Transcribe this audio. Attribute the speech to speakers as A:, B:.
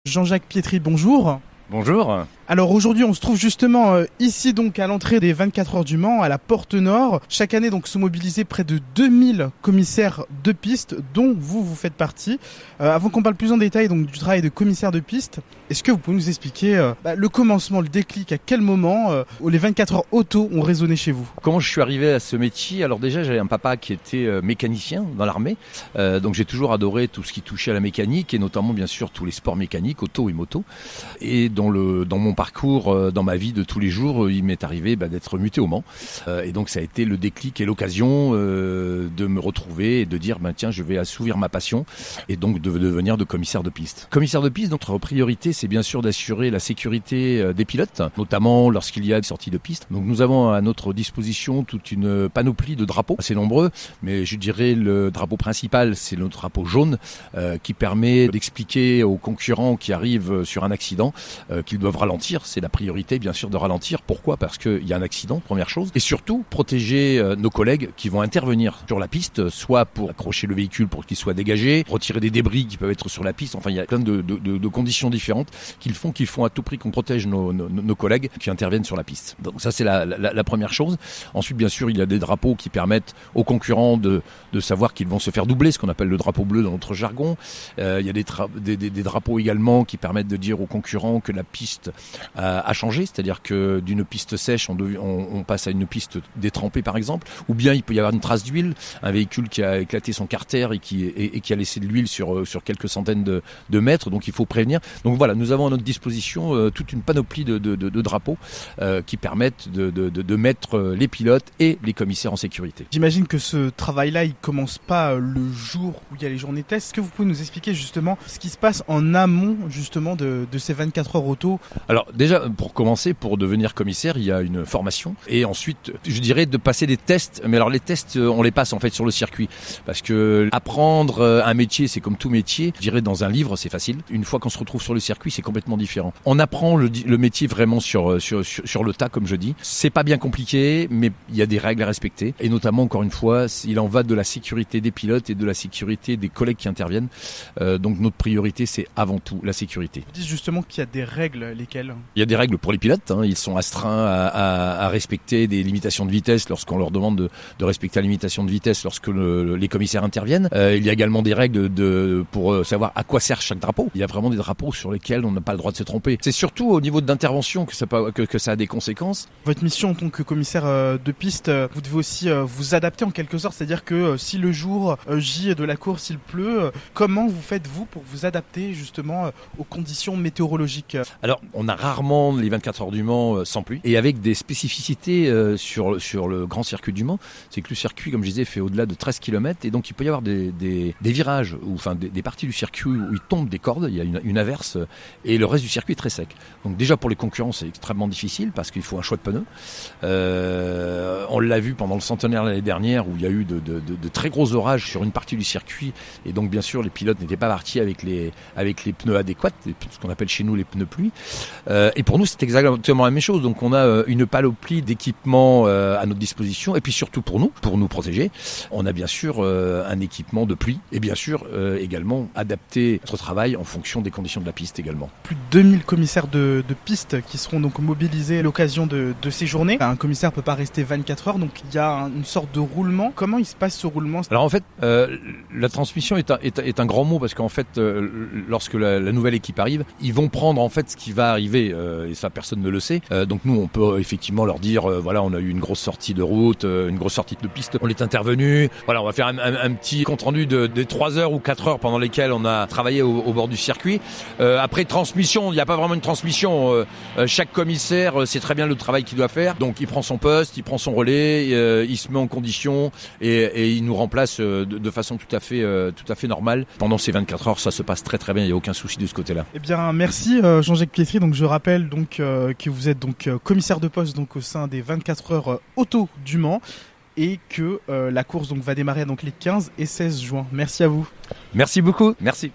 A: Jean-Jacques Pietri, bonjour.
B: Bonjour.
A: Alors aujourd'hui on se trouve justement ici donc à l'entrée des 24 heures du Mans, à la Porte Nord. Chaque année donc sont mobilisés près de 2000 commissaires de piste dont vous faites partie. Avant qu'on parle plus en détail donc du travail de commissaire de piste, est-ce que vous pouvez nous expliquer le commencement, le déclic, à quel moment les 24 heures auto ont résonné chez vous?
B: Comment je suis arrivé à ce métier? Alors déjà j'avais un papa qui était mécanicien dans l'armée, donc j'ai toujours adoré tout ce qui touchait à la mécanique et notamment bien sûr tous les sports mécaniques, auto et moto. Et dans mon parcours, dans ma vie de tous les jours, il m'est arrivé d'être muté au Mans. Et donc ça a été le déclic et l'occasion de me retrouver et de dire tiens, je vais assouvir ma passion et donc de devenir de commissaire de piste. Commissaire de piste, notre priorité c'est bien sûr d'assurer la sécurité des pilotes, notamment lorsqu'il y a des sorties de piste. Donc nous avons à notre disposition toute une panoplie de drapeaux, assez nombreux, mais je dirais le drapeau principal c'est le drapeau jaune qui permet d'expliquer aux concurrents qui arrivent sur un accident qu'ils doivent ralentir. C'est la priorité bien sûr de ralentir. Pourquoi? Parce qu'il y a un accident, première chose. Et surtout protéger nos collègues qui vont intervenir sur la piste, soit pour accrocher le véhicule pour qu'il soit dégagé, retirer des débris qui peuvent être sur la piste. Enfin il y a plein de conditions différentes qu'il faut à tout prix qu'on protège nos collègues qui interviennent sur la piste. Donc ça c'est la première chose. Ensuite bien sûr il y a des drapeaux qui permettent aux concurrents de savoir qu'ils vont se faire doubler, ce qu'on appelle le drapeau bleu dans notre jargon. Il y a des drapeaux également qui permettent de dire aux concurrents que la piste a changé, c'est-à-dire que d'une piste sèche on passe à une piste détrempée par exemple, ou bien il peut y avoir une trace d'huile, un véhicule qui a éclaté son carter et qui a laissé de l'huile sur quelques centaines de mètres, donc il faut prévenir. Donc voilà, nous avons à notre disposition toute une panoplie de drapeaux qui permettent de mettre les pilotes et les commissaires en sécurité.
A: J'imagine que ce travail-là, il commence pas le jour où il y a les journées tests. Est-ce que vous pouvez nous expliquer justement ce qui se passe en amont justement de ces 24 heures auto?
B: Alors déjà, pour commencer, pour devenir commissaire, il y a une formation et ensuite, je dirais de passer des tests. Mais alors les tests, on les passe en fait sur le circuit parce que apprendre un métier, c'est comme tout métier. Je dirais dans un livre, c'est facile. Une fois qu'on se retrouve sur le circuit, c'est complètement différent. On apprend le métier vraiment sur le tas, comme je dis. C'est pas bien compliqué, mais il y a des règles à respecter. Et notamment, encore une fois, il en va de la sécurité des pilotes et de la sécurité des collègues qui interviennent. Donc notre priorité, c'est avant tout la sécurité.
A: Vous dites justement qu'il y a des règles, lesquelles?
B: Il y a des règles pour les pilotes. Ils sont astreints à respecter des limitations de vitesse lorsqu'on leur demande de respecter la limitation de vitesse lorsque les commissaires interviennent. Il y a également des règles pour savoir à quoi sert chaque drapeau. Il y a vraiment des drapeaux sur lesquels on n'a pas le droit de se tromper. C'est surtout au niveau d'intervention que ça a des conséquences.
A: Votre mission en tant que commissaire de piste, vous devez aussi vous adapter en quelque sorte, c'est-à-dire que si le jour J de la course il pleut, comment vous faites-vous pour vous adapter justement aux conditions météorologiques?
B: Alors on a rarement les 24 heures du Mans sans pluie et avec des spécificités sur le grand circuit du Mans. C'est que le circuit, comme je disais, fait au-delà de 13 km et donc il peut y avoir des virages ou enfin des parties du circuit où il tombe des cordes, il y a une averse et le reste du circuit est très sec. Donc déjà pour les concurrents c'est extrêmement difficile parce qu'il faut un choix de pneus. On l'a vu pendant le centenaire l'année dernière où il y a eu de très gros orages sur une partie du circuit et donc bien sûr les pilotes n'étaient pas partis avec les pneus adéquats, ce qu'on appelle chez nous les pneus pluie. Et pour nous c'est exactement la même chose. Donc on a une panoplie d'équipements à notre disposition et puis surtout pour nous protéger, on a bien sûr un équipement de pluie et bien sûr également adapter notre travail en fonction des conditions de la piste également.
A: Plus de 2000 commissaires de piste qui seront donc mobilisés à l'occasion de ces journées. Un commissaire peut pas rester 24 heures, donc il y a une sorte de roulement. Comment il se passe ce roulement?
B: Alors en fait, la transmission est un grand mot parce qu'en fait, lorsque la nouvelle équipe arrive, ils vont prendre en fait ce qui va arriver et ça personne ne le sait. Donc nous on peut effectivement leur dire voilà, on a eu une grosse sortie de route, une grosse sortie de piste, on est intervenu, voilà, on va faire un petit compte rendu des 3 heures ou 4 heures pendant lesquelles on a travaillé au bord du circuit. Après transmission, il n'y a pas vraiment une transmission. Chaque commissaire sait très bien le travail qu'il doit faire, donc il prend son poste, il prend son relais, il se met en condition et il nous remplace de façon tout à fait normale. Pendant ces 24 heures, ça se passe très très bien, il n'y a aucun souci de ce côté-là.
A: Eh bien merci Jean-Jacques Pietri. Donc je rappelle donc que vous êtes donc commissaire de poste donc au sein des 24 heures auto du Mans et que la course donc va démarrer donc les 15 et 16 juin. Merci à vous.
B: Merci beaucoup, merci.